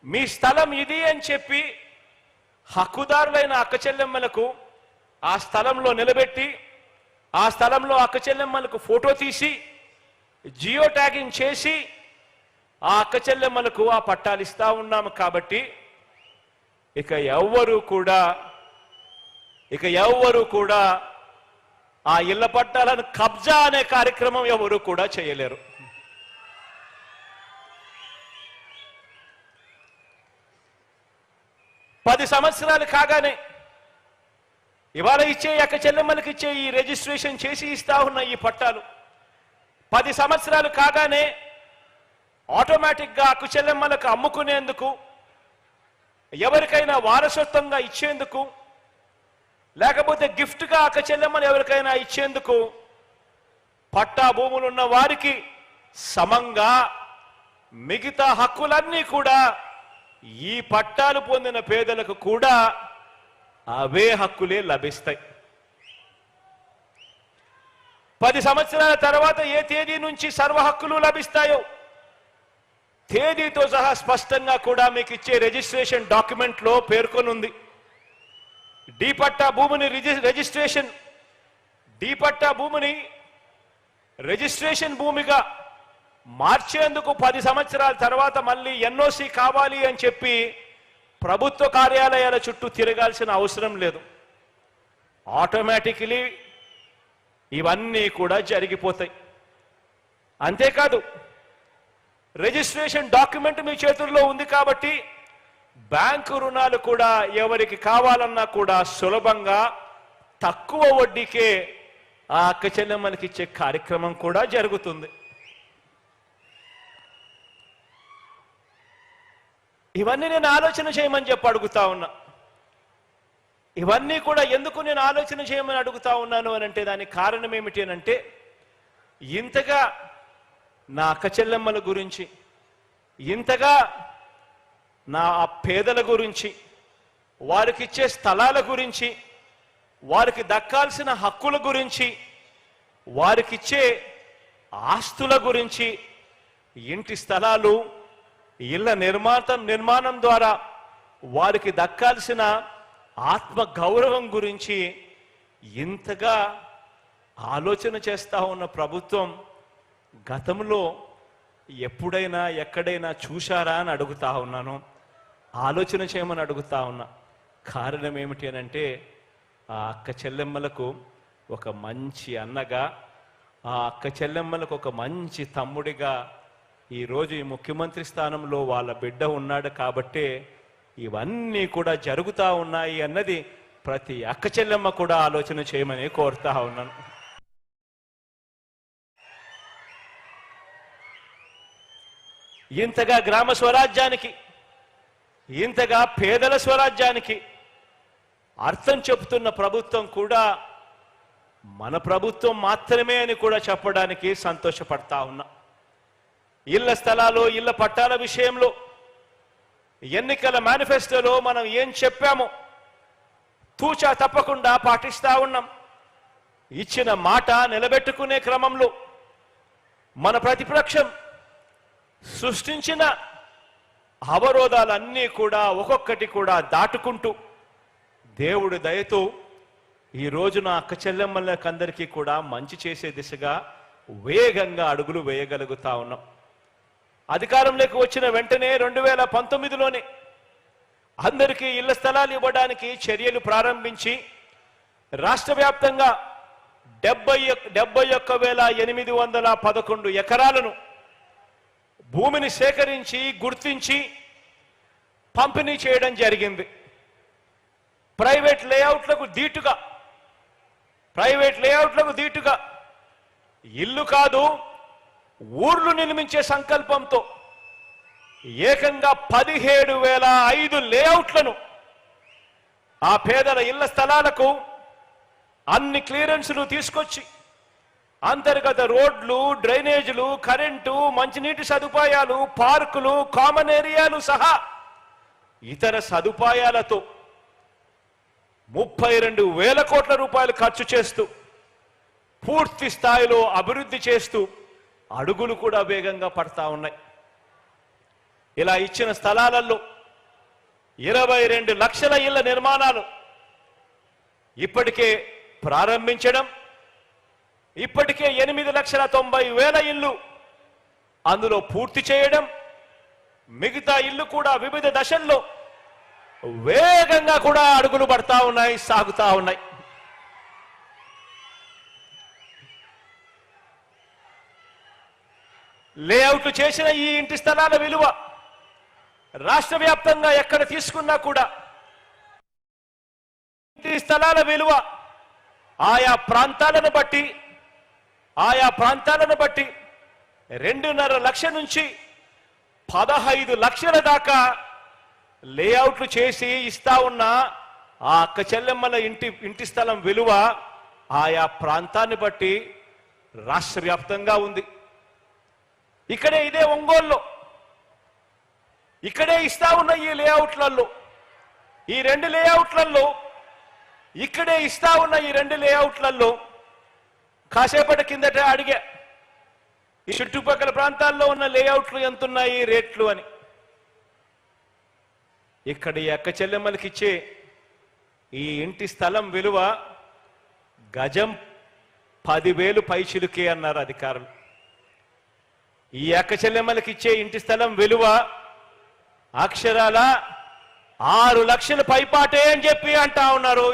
మీ స్థలం ఇది అని చెప్పి హక్కుదారులైన అక్కచెల్లెమ్మలకు ఆ స్థలంలో నిలబెట్టి ఆ స్థలంలో అక్కచెల్లెమ్మలకు ఫోటో తీసి జియో ట్యాగింగ్ చేసి ఆ అక్కచెల్లెమ్మలకు ఆ పట్టాలు ఇస్తా ఉన్నాము. కాబట్టి ఇక ఎవ్వరూ కూడా ఆ ఇళ్ల పట్టాలను కబ్జా అనే కార్యక్రమం ఎవరు కూడా చేయలేరు. పది సంవత్సరాలు కాగానే ఇవాళ ఇచ్చే అక్క చెల్లెమ్మలకు ఇచ్చే ఈ రిజిస్ట్రేషన్ చేసి ఇస్తా ఉన్న ఈ పట్టాలు 10 సంవత్సరాలు కాగానే ఆటోమేటిక్గా అక్క చెల్లెమ్మలకు అమ్ముకునేందుకు, ఎవరికైనా వారసత్వంగా ఇచ్చేందుకు, లేకపోతే గిఫ్ట్గా అక్క చెల్లెమ్మలు ఎవరికైనా ఇచ్చేందుకు పట్టా భూములు ఉన్న వారికి సమంగా మిగతా హక్కులన్నీ కూడా ఈ పట్టాలు పొందిన పేదలకు కూడా అవే హక్కులే లభిస్తాయి. 10 సంవత్సరాల తర్వాత ఏ తేదీ నుంచి సర్వ హక్కులు లభిస్తాయో తేదీతో సహా స్పష్టంగా కూడా మీకు ఇచ్చే రిజిస్ట్రేషన్ డాక్యుమెంట్లో పేర్కొనుంది. డి పట్టా భూమిని రిజిస్ట్రేషన్ భూమిగా మార్చేందుకు 10 సంవత్సరాల తర్వాత మళ్ళీ ఎన్ఓసి కావాలి అని చెప్పి ప్రభుత్వ కార్యాలయాల చుట్టూ తిరగాల్సిన అవసరం లేదు. ఆటోమేటికలీ ఇవన్నీ కూడా జరిగిపోతాయి. అంతేకాదు, రిజిస్ట్రేషన్ డాక్యుమెంట్ మీ చేతుల్లో ఉంది కాబట్టి బ్యాంకు రుణాలు కూడా ఎవరికి కావాలన్నా కూడా సులభంగా తక్కువ వడ్డీకే ఆ అక్క చెల్లెమ్మలకి ఇచ్చే కార్యక్రమం కూడా జరుగుతుంది. ఇవన్నీ నేను ఆలోచన చేయమని చెప్పి అడుగుతా ఉన్నా. ఇవన్నీ కూడా ఎందుకు నేను ఆలోచన చేయమని అడుగుతా ఉన్నాను అని అంటే దానికి కారణం ఏమిటి అని అంటే, ఇంతగా నా అక్క చెల్లెమ్మల గురించి, ఇంతగా నా పేదల గురించి, వారికి ఇచ్చే స్థలాల గురించి, వారికి దక్కాల్సిన హక్కుల గురించి, వారికి ఇచ్చే ఆస్తుల గురించి, ఇంటి స్థలాలు, ఇళ్ల నిర్మాణం ద్వారా వారికి దక్కాల్సిన ఆత్మ గౌరవం గురించి ఇంతగా ఆలోచన చేస్తా ఉన్న ప్రభుత్వం గతంలో ఎప్పుడైనా ఎక్కడైనా చూశారా అని అడుగుతా ఉన్నాను. ఆలోచన చేయమని అడుగుతా ఉన్నా. కారణం ఏమిటి అని అంటే, ఆ అక్క చెల్లెమ్మలకు ఒక మంచి అన్నగా, ఆ అక్క చెల్లెమ్మలకు ఒక మంచి తమ్ముడిగా ఈరోజు ఈ ముఖ్యమంత్రి స్థానంలో వాళ్ళ బిడ్డ ఉన్నాడు కాబట్టే ఇవన్నీ కూడా జరుగుతూ ఉన్నాయి అన్నది ప్రతి అక్క చెల్లెమ్మ కూడా ఆలోచన చేయమని కోరుతా ఉన్నాను. ఇంతగా గ్రామ స్వరాజ్యానికి, ఇంతగా పేదల స్వరాజ్యానికి అర్థం చెబుతున్న ప్రభుత్వం కూడా మన ప్రభుత్వం మాత్రమే అని కూడా చెప్పడానికి సంతోషపడతా ఉన్నా. ఇళ్ల స్థలాలు, ఇళ్ల పట్టాల విషయంలో ఎన్నికల మేనిఫెస్టోలో మనం ఏం చెప్పామో తూచా తప్పకుండా పాటిస్తా ఉన్నాం. ఇచ్చిన మాట నిలబెట్టుకునే క్రమంలో మన ప్రతిపక్షం సృష్టించిన అవరోధాలన్నీ కూడా ఒక్కొక్కటి కూడా దాటుకుంటూ దేవుడి దయతో ఈ రోజున అక్క చెల్లెమ్మలకందరికీ కూడా మంచి చేసే దిశగా వేగంగా అడుగులు వేయగలుగుతా ఉన్నాం. అధికారంలోకి వచ్చిన వెంటనే 2019లోనే అందరికీ ఇళ్ల స్థలాలు ఇవ్వడానికి చర్యలు ప్రారంభించి రాష్ట్ర వ్యాప్తంగా 71,811 ఎకరాలను భూమిని సేకరించి గుర్తించి పంపిణీ చేయడం జరిగింది. ప్రైవేట్ లేఅవుట్లకు దీటుగా ఇల్లు కాదు, ఊర్లు నిర్మించే సంకల్పంతో ఏకంగా 17,005 లేఅవుట్లను ఆ పేదల ఇళ్ల స్థలాలకు అన్ని క్లియరెన్స్లు తీసుకొచ్చి అంతర్గత రోడ్లు, డ్రైనేజీలు, కరెంటు, మంచినీటి సదుపాయాలు, పార్కులు, కామన్ ఏరియాలు సహా ఇతర సదుపాయాలతో 32,000 కోట్ల రూపాయలు ఖర్చు చేస్తూ పూర్తి స్థాయిలో అభివృద్ధి చేస్తూ అడుగులు కూడా వేగంగా పడతా ఉన్నాయి. ఇలా ఇచ్చిన స్థలాలలో 22 లక్షల ఇళ్ల నిర్మాణాలు ఇప్పటికే ప్రారంభించడం, ఇప్పటికే 8,90,000 ఇళ్ళు అందులో పూర్తి చేయడం, మిగతా ఇల్లు కూడా వివిధ దశల్లో వేగంగా కూడా అడుగులు పడతా ఉన్నాయి, సాగుతా ఉన్నాయి. లేఅవుట్లు చేసిన ఈ ఇంటి స్థలాల విలువ రాష్ట్ర వ్యాప్తంగా ఎక్కడ తీసుకున్నా కూడా ఇంటి స్థలాల విలువ ఆయా ప్రాంతాలను బట్టి 2.5 లక్షల నుంచి 15 లక్షల దాకా లేఅవుట్లు చేసి ఇస్తా ఉన్న ఆ అక్క చెల్లెమ్మల ఇంటి స్థలం విలువ ఆయా ప్రాంతాన్ని బట్టి రాష్ట్ర వ్యాప్తంగా ఉంది. ఇక్కడే ఇదే ఒంగోలులో ఇక్కడే ఇస్తా ఉన్న ఈ లేఅవుట్లలో ఈ 2 లేఅవుట్లలో ఇక్కడే ఇస్తా ఉన్న ఈ 2 లేఅవుట్లలో కాసేపటి కిందట అడిగా ఈ చుట్టుపక్కల ప్రాంతాల్లో ఉన్న లేఅవుట్లు ఎంతున్నాయి రేట్లు అని. ఇక్కడ ఈ అక్క చెల్లెమ్మలకి ఇచ్చే ఈ ఇంటి స్థలం విలువ గజం 10,000 పైచిలుకే అన్నారు అధికారులు. ఈ అక్క చెల్లెమ్మలకి ఇచ్చే ఇంటి స్థలం విలువ అక్షరాల 6 లక్షల పైపాటే అని చెప్పి అంటా ఉన్నారు.